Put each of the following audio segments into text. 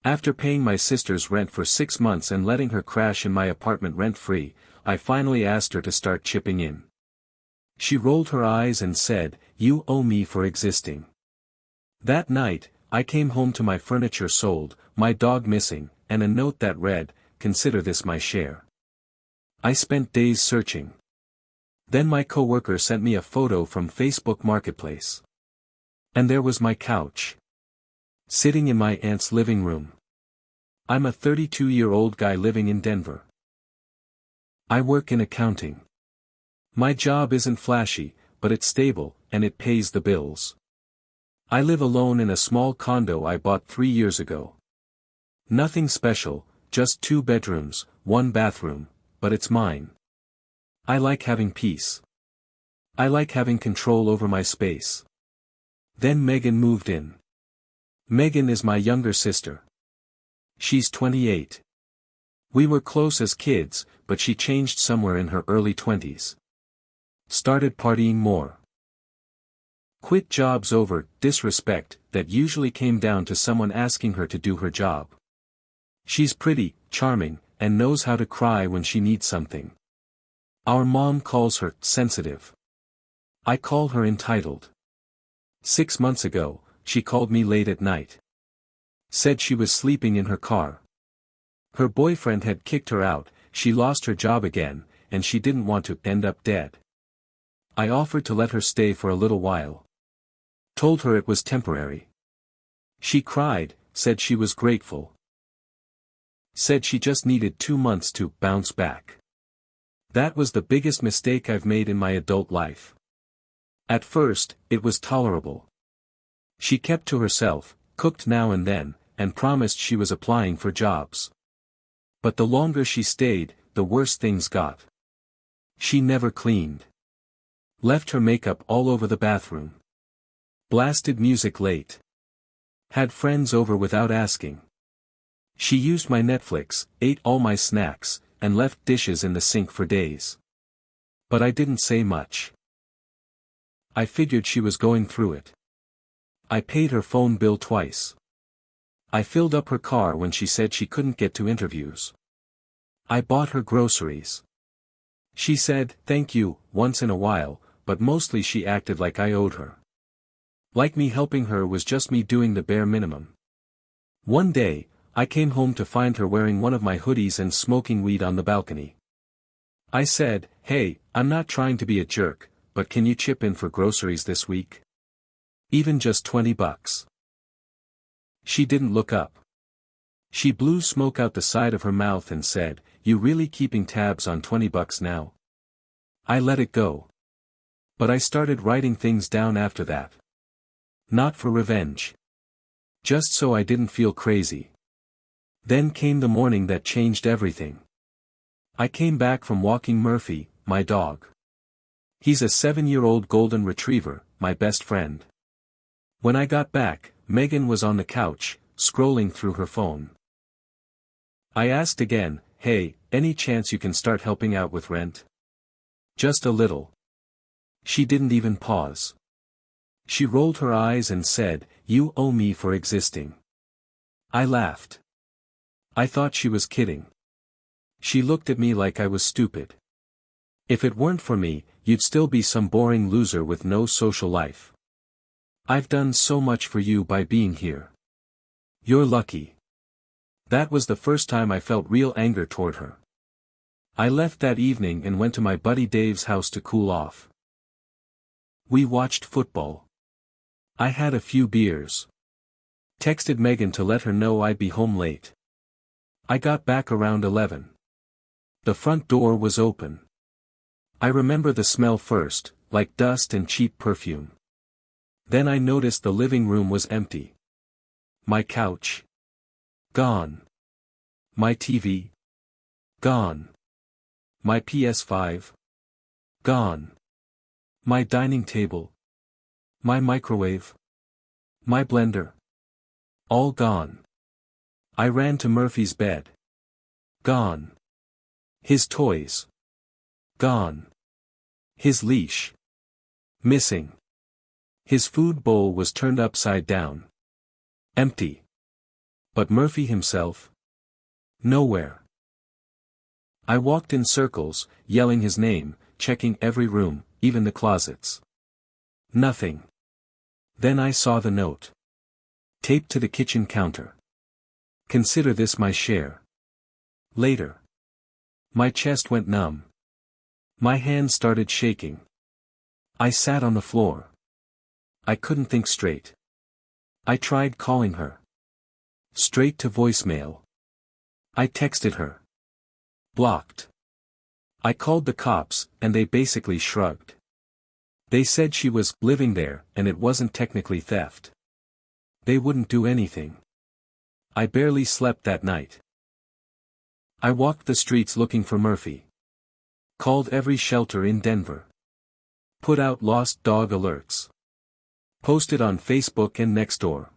After paying my sister's rent for 6 months and letting her crash in my apartment rent-free, I finally asked her to start chipping in. She rolled her eyes and said, "You owe me for existing." That night, I came home to my furniture sold, my dog missing, and a note that read, "Consider this my share." I spent days searching. Then my coworker sent me a photo from Facebook Marketplace. And there was my couch. Sitting in my aunt's living room. I'm a 32-year-old guy living in Denver. I work in accounting. My job isn't flashy, but it's stable, and it pays the bills. I live alone in a small condo I bought 3 years ago. Nothing special, just 2 bedrooms, 1 bathroom, but it's mine. I like having peace. I like having control over my space. Then Megan moved in. Megan is my younger sister. She's 28. We were close as kids, but she changed somewhere in her early 20s. Started partying more. Quit jobs over disrespect that usually came down to someone asking her to do her job. She's pretty, charming, and knows how to cry when she needs something. Our mom calls her sensitive. I call her entitled. 6 months ago, she called me late at night. Said she was sleeping in her car. Her boyfriend had kicked her out, she lost her job again, and she didn't want to end up dead. I offered to let her stay for a little while. Told her it was temporary. She cried, said she was grateful. Said she just needed 2 months to bounce back. That was the biggest mistake I've made in my adult life. At first, it was tolerable. She kept to herself, cooked now and then, and promised she was applying for jobs. But the longer she stayed, the worse things got. She never cleaned. Left her makeup all over the bathroom. Blasted music late. Had friends over without asking. She used my Netflix, ate all my snacks, and left dishes in the sink for days. But I didn't say much. I figured she was going through it. I paid her phone bill twice. I filled up her car when she said she couldn't get to interviews. I bought her groceries. She said, "Thank you," once in a while, but mostly she acted like I owed her. Like me helping her was just me doing the bare minimum. One day, I came home to find her wearing one of my hoodies and smoking weed on the balcony. I said, "Hey, I'm not trying to be a jerk, but can you chip in for groceries this week? Even just $20. She didn't look up. She blew smoke out the side of her mouth and said, "You really keeping tabs on $20 now?" I let it go. But I started writing things down after that. Not for revenge. Just so I didn't feel crazy. Then came the morning that changed everything. I came back from walking Murphy, my dog. He's a 7-year-old golden retriever, my best friend. When I got back, Megan was on the couch, scrolling through her phone. I asked again, "Hey, any chance you can start helping out with rent? Just a little." She didn't even pause. She rolled her eyes and said, "You owe me for existing." I laughed. I thought she was kidding. She looked at me like I was stupid. If it weren't for me, you'd still be some boring loser with no social life. I've done so much for you by being here. You're lucky. That was the first time I felt real anger toward her. I left that evening and went to my buddy Dave's house to cool off. We watched football. I had a few beers. Texted Megan to let her know I'd be home late. I got back around 11. The front door was open. I remember the smell first, like dust and cheap perfume. Then I noticed the living room was empty. My couch. Gone. My TV. Gone. My PS5. Gone. My dining table. My microwave. My blender. All gone. I ran to Murphy's bed. Gone. His toys. Gone. His leash. Missing. His food bowl was turned upside down. Empty. But Murphy himself? Nowhere. I walked in circles, yelling his name, checking every room, even the closets. Nothing. Then I saw the note. Taped to the kitchen counter. Consider this my share. Later. My chest went numb. My hands started shaking. I sat on the floor. I couldn't think straight. I tried calling her. Straight to voicemail. I texted her. Blocked. I called the cops, and they basically shrugged. They said she was living there, and it wasn't technically theft. They wouldn't do anything. I barely slept that night. I walked the streets looking for Murphy. Called every shelter in Denver. Put out lost dog alerts. Posted on Facebook and Nextdoor.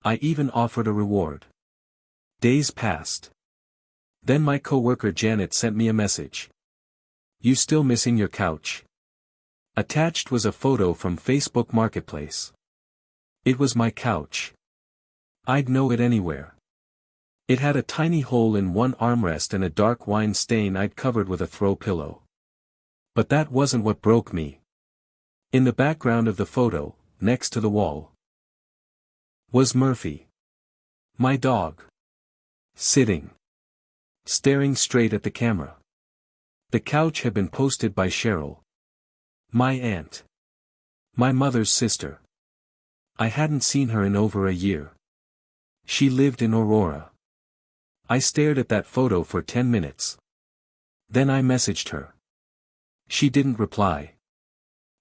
I even offered a reward. Days passed. Then my coworker Janet sent me a message. You still missing your couch? Attached was a photo from Facebook Marketplace. It was my couch. I'd know it anywhere. It had a tiny hole in one armrest and a dark wine stain I'd covered with a throw pillow. But that wasn't what broke me. In the background of the photo, next to the wall, was Murphy. My dog. Sitting. Staring straight at the camera. The couch had been posted by Cheryl. My aunt. My mother's sister. I hadn't seen her in over a year. She lived in Aurora. I stared at that photo for 10 minutes. Then I messaged her. She didn't reply.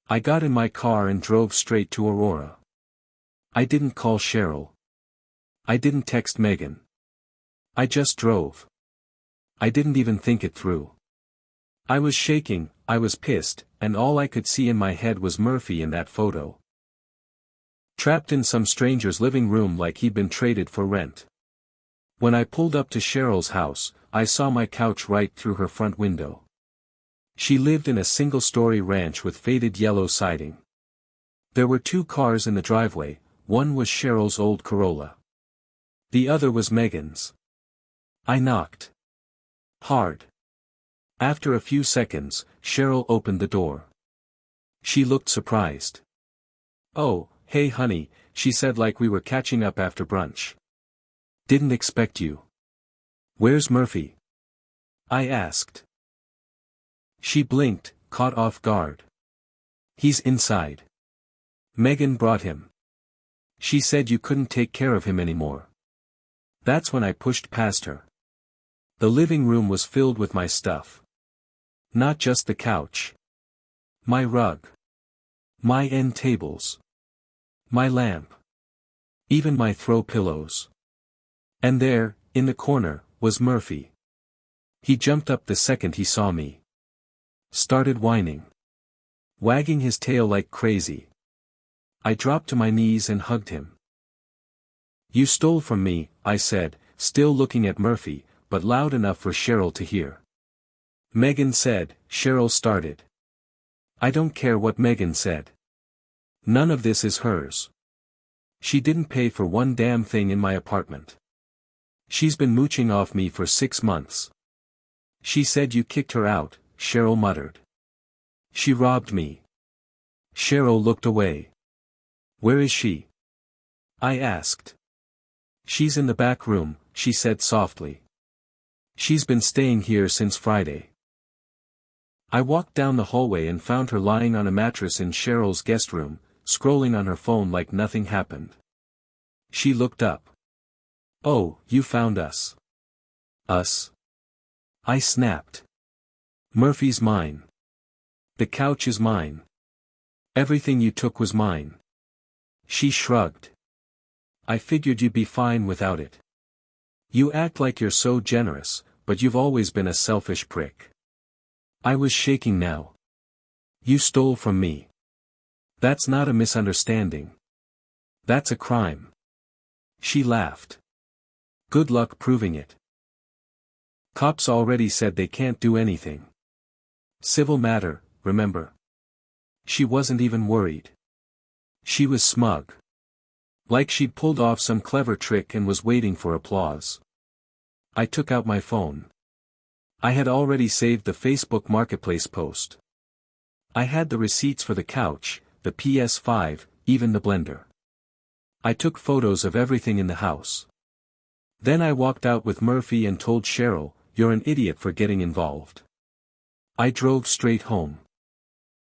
I got in my car and drove straight to Aurora. I didn't call Cheryl. I didn't text Megan. I just drove. I didn't even think it through. I was shaking, I was pissed, and all I could see in my head was Murphy in that photo. Trapped in some stranger's living room like he'd been traded for rent. When I pulled up to Cheryl's house, I saw my couch right through her front window. She lived in a single-story ranch with faded yellow siding. There were 2 cars in the driveway, one was Cheryl's old Corolla. The other was Megan's. I knocked. Hard. After a few seconds, Cheryl opened the door. She looked surprised. Oh, hey honey, she said like we were catching up after brunch. Didn't expect you. Where's Murphy? I asked. She blinked, caught off guard. He's inside. Megan brought him. She said you couldn't take care of him anymore. That's when I pushed past her. The living room was filled with my stuff. Not just the couch. My rug. My end tables. My lamp. Even my throw pillows. And there, in the corner, was Murphy. He jumped up the second he saw me. Started whining. Wagging his tail like crazy. I dropped to my knees and hugged him. You stole from me, I said, still looking at Murphy, but loud enough for Cheryl to hear. Megan said, Cheryl started. I don't care what Megan said. None of this is hers. She didn't pay for one damn thing in my apartment. She's been mooching off me for 6 months. She said you kicked her out, Cheryl muttered. She robbed me. Cheryl looked away. Where is she? I asked. She's in the back room, she said softly. She's been staying here since Friday. I walked down the hallway and found her lying on a mattress in Cheryl's guest room, scrolling on her phone like nothing happened. She looked up. Oh, you found us. Us? I snapped. Murphy's mine. The couch is mine. Everything you took was mine. She shrugged. I figured you'd be fine without it. You act like you're so generous, but you've always been a selfish prick. I was shaking now. You stole from me. That's not a misunderstanding. That's a crime. She laughed. Good luck proving it. Cops already said they can't do anything. Civil matter, remember? She wasn't even worried. She was smug. Like she'd pulled off some clever trick and was waiting for applause. I took out my phone. I had already saved the Facebook Marketplace post. I had the receipts for the couch, the PS5, even the blender. I took photos of everything in the house. Then I walked out with Murphy and told Cheryl, "You're an idiot for getting involved." I drove straight home.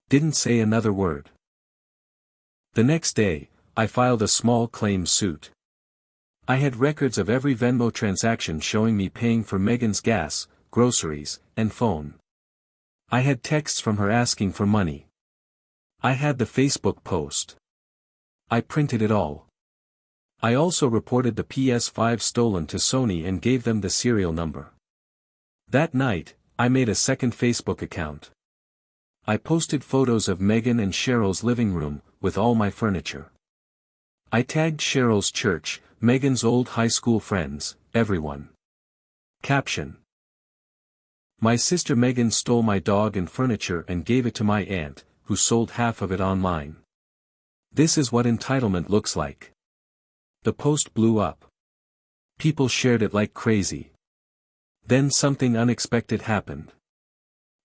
Didn't say another word. The next day, I filed a small claims suit. I had records of every Venmo transaction showing me paying for Megan's gas, groceries, and phone. I had texts from her asking for money. I had the Facebook post. I printed it all. I also reported the PS5 stolen to Sony and gave them the serial number. That night, I made a second Facebook account. I posted photos of Megan and Cheryl's living room, with all my furniture. I tagged Cheryl's church, Megan's old high school friends, everyone. Caption: My sister Megan stole my dog and furniture and gave it to my aunt, who sold half of it online. This is what entitlement looks like. The post blew up. People shared it like crazy. Then something unexpected happened.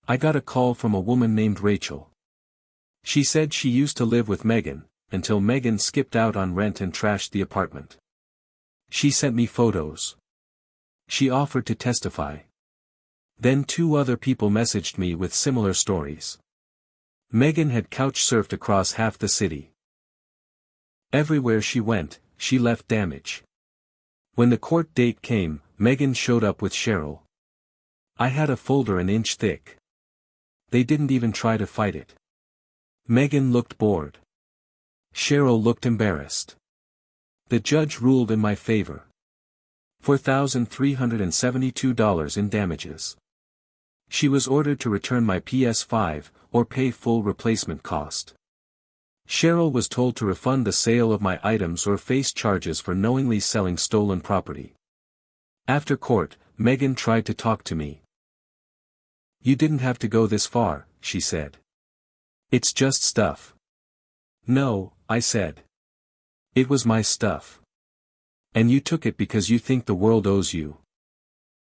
I got a call from a woman named Rachel. She said she used to live with Megan, until Megan skipped out on rent and trashed the apartment. She sent me photos. She offered to testify. Then 2 other people messaged me with similar stories. Megan had couch surfed across half the city. Everywhere she went, she left damage. When the court date came, Megan showed up with Cheryl. I had a folder an inch thick. They didn't even try to fight it. Megan looked bored. Cheryl looked embarrassed. The judge ruled in my favor. $4,372 in damages. She was ordered to return my PS5, or pay full replacement cost. Cheryl was told to refund the sale of my items or face charges for knowingly selling stolen property. After court, Megan tried to talk to me. "You didn't have to go this far," she said. "It's just stuff." "No," I said. "It was my stuff. And you took it because you think the world owes you."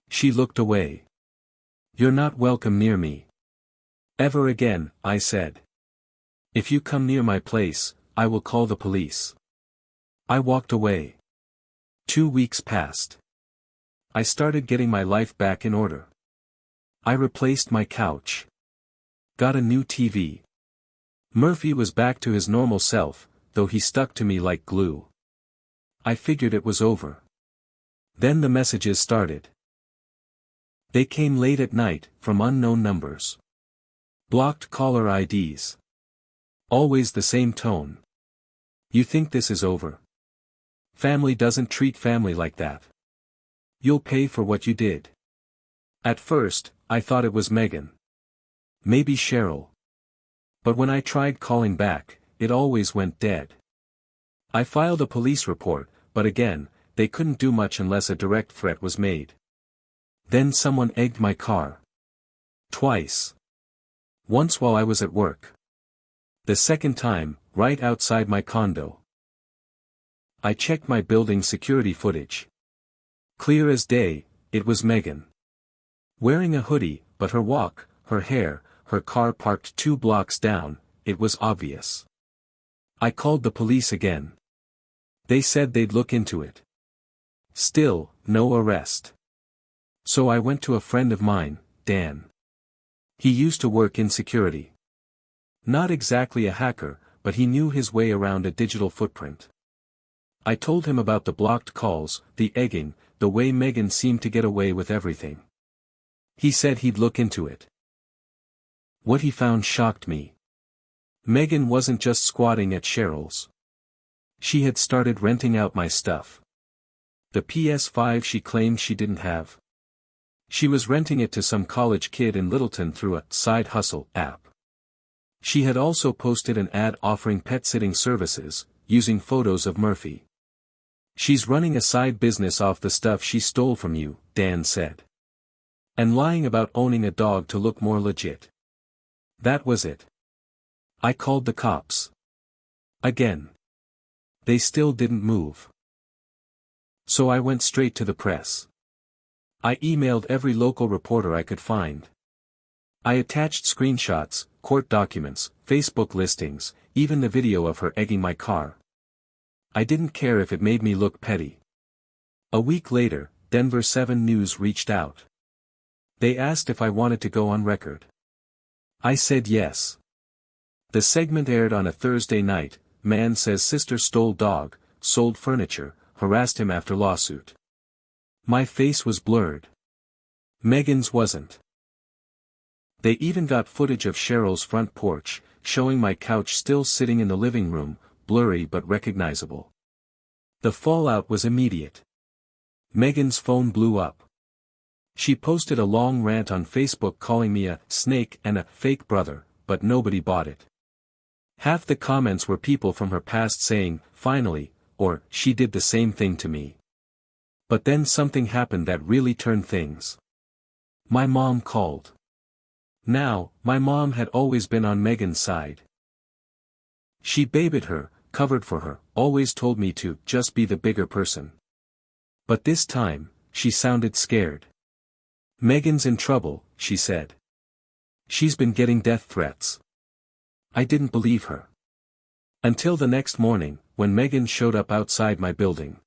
She looked away. "You're not welcome near me. Ever again," I said. "If you come near my place, I will call the police." I walked away. 2 weeks passed. I started getting my life back in order. I replaced my couch. Got a new TV. Murphy was back to his normal self, though he stuck to me like glue. I figured it was over. Then the messages started. They came late at night, from unknown numbers. Blocked caller IDs. Always the same tone. "You think this is over? Family doesn't treat family like that. You'll pay for what you did." At first, I thought it was Megan. Maybe Cheryl. But when I tried calling back, it always went dead. I filed a police report, but again, they couldn't do much unless a direct threat was made. Then someone egged my car. Twice. Once while I was at work. The second time, right outside my condo. I checked my building security footage. Clear as day, it was Megan. Wearing a hoodie, but her walk, her hair, her car parked 2 blocks down, it was obvious. I called the police again. They said they'd look into it. Still, no arrest. So I went to a friend of mine, Dan. He used to work in security. Not exactly a hacker, but he knew his way around a digital footprint. I told him about the blocked calls, the egging, the way Megan seemed to get away with everything. He said he'd look into it. What he found shocked me. Megan wasn't just squatting at Cheryl's. She had started renting out my stuff. The PS5 she claimed she didn't have. She was renting it to some college kid in Littleton through a side hustle app. She had also posted an ad offering pet-sitting services, using photos of Murphy. "She's running a side business off the stuff she stole from you," Dan said. And lying about owning a dog to look more legit. That was it. I called the cops. Again. They still didn't move. So I went straight to the press. I emailed every local reporter I could find. I attached screenshots, court documents, Facebook listings, even the video of her egging my car. I didn't care if it made me look petty. A week later, Denver 7 News reached out. They asked if I wanted to go on record. I said yes. The segment aired on a Thursday night. Man says sister stole dog, sold furniture, harassed him after lawsuit. My face was blurred. Megan's wasn't. They even got footage of Cheryl's front porch, showing my couch still sitting in the living room, blurry but recognizable. The fallout was immediate. Megan's phone blew up. She posted a long rant on Facebook calling me a snake and a fake brother, but nobody bought it. Half the comments were people from her past saying, finally, or, she did the same thing to me. But then something happened that really turned things. My mom called. Now, my mom had always been on Megan's side. She babied her, covered for her, always told me to just be the bigger person. But this time, she sounded scared. Megan's in trouble, she said. She's been getting death threats. I didn't believe her. Until the next morning, when Megan showed up outside my building.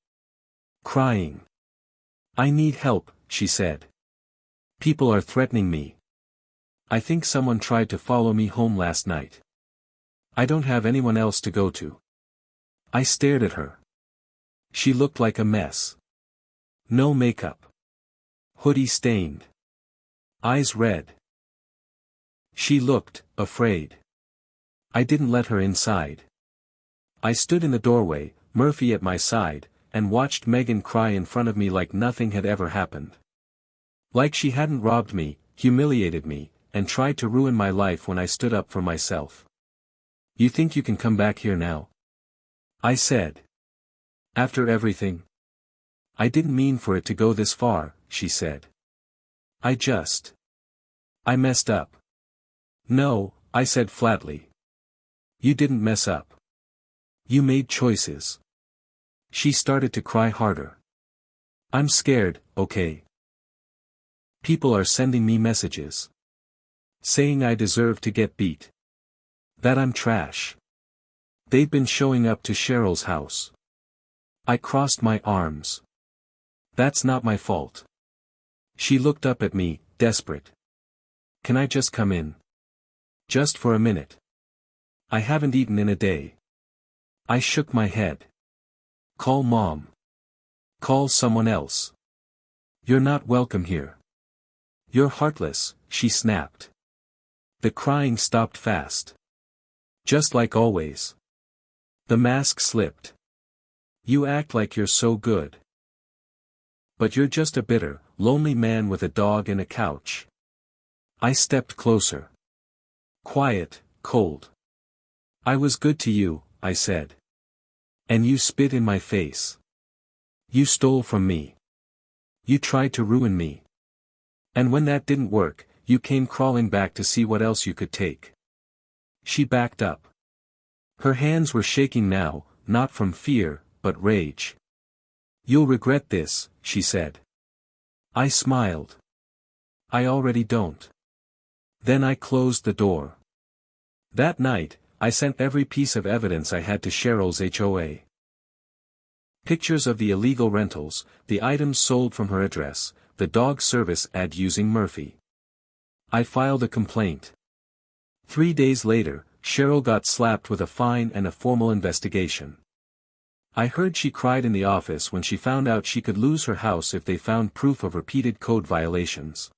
Crying. I need help, she said. People are threatening me. I think someone tried to follow me home last night. I don't have anyone else to go to. I stared at her. She looked like a mess. No makeup. Hoodie stained. Eyes red. She looked afraid. I didn't let her inside. I stood in the doorway, Murphy at my side, and watched Megan cry in front of me like nothing had ever happened. Like she hadn't robbed me, humiliated me, and tried to ruin my life when I stood up for myself. You think you can come back here now? I said. After everything? I didn't mean for it to go this far, she said. I messed up. No, I said flatly. You didn't mess up. You made choices. She started to cry harder. I'm scared, okay? People are sending me messages. Saying I deserve to get beat. That I'm trash. They've been showing up to Cheryl's house. I crossed my arms. That's not my fault. She looked up at me, desperate. Can I just come in? Just for a minute. I haven't eaten in a day. I shook my head. Call Mom. Call someone else. You're not welcome here. You're heartless, she snapped. The crying stopped fast. Just like always. The mask slipped. You act like you're so good. But you're just a bitter, lonely man with a dog and a couch. I stepped closer. Quiet, cold. I was good to you, I said. And you spit in my face. You stole from me. You tried to ruin me. And when that didn't work, you came crawling back to see what else you could take. She backed up. Her hands were shaking now, not from fear, but rage. You'll regret this, she said. I smiled. I already don't. Then I closed the door. That night, I sent every piece of evidence I had to Cheryl's HOA. Pictures of the illegal rentals, the items sold from her address, the dog service ad using Murphy. I filed a complaint. 3 days later, Cheryl got slapped with a fine and a formal investigation. I heard she cried in the office when she found out she could lose her house if they found proof of repeated code violations.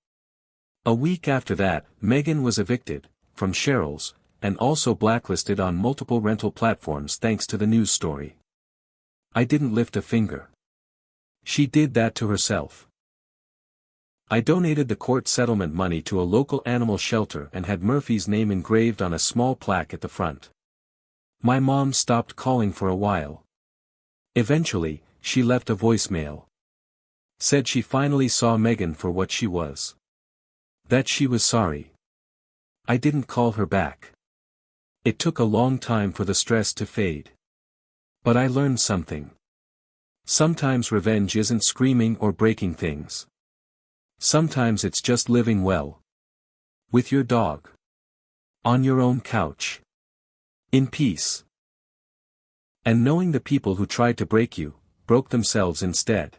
A week after that, Megan was evicted, from Cheryl's, and also blacklisted on multiple rental platforms thanks to the news story. I didn't lift a finger. She did that to herself. I donated the court settlement money to a local animal shelter and had Murphy's name engraved on a small plaque at the front. My mom stopped calling for a while. Eventually, she left a voicemail. Said she finally saw Megan for what she was. That she was sorry. I didn't call her back. It took a long time for the stress to fade. But I learned something. Sometimes revenge isn't screaming or breaking things. Sometimes it's just living well. With your dog. On your own couch. In peace. And knowing the people who tried to break you, broke themselves instead.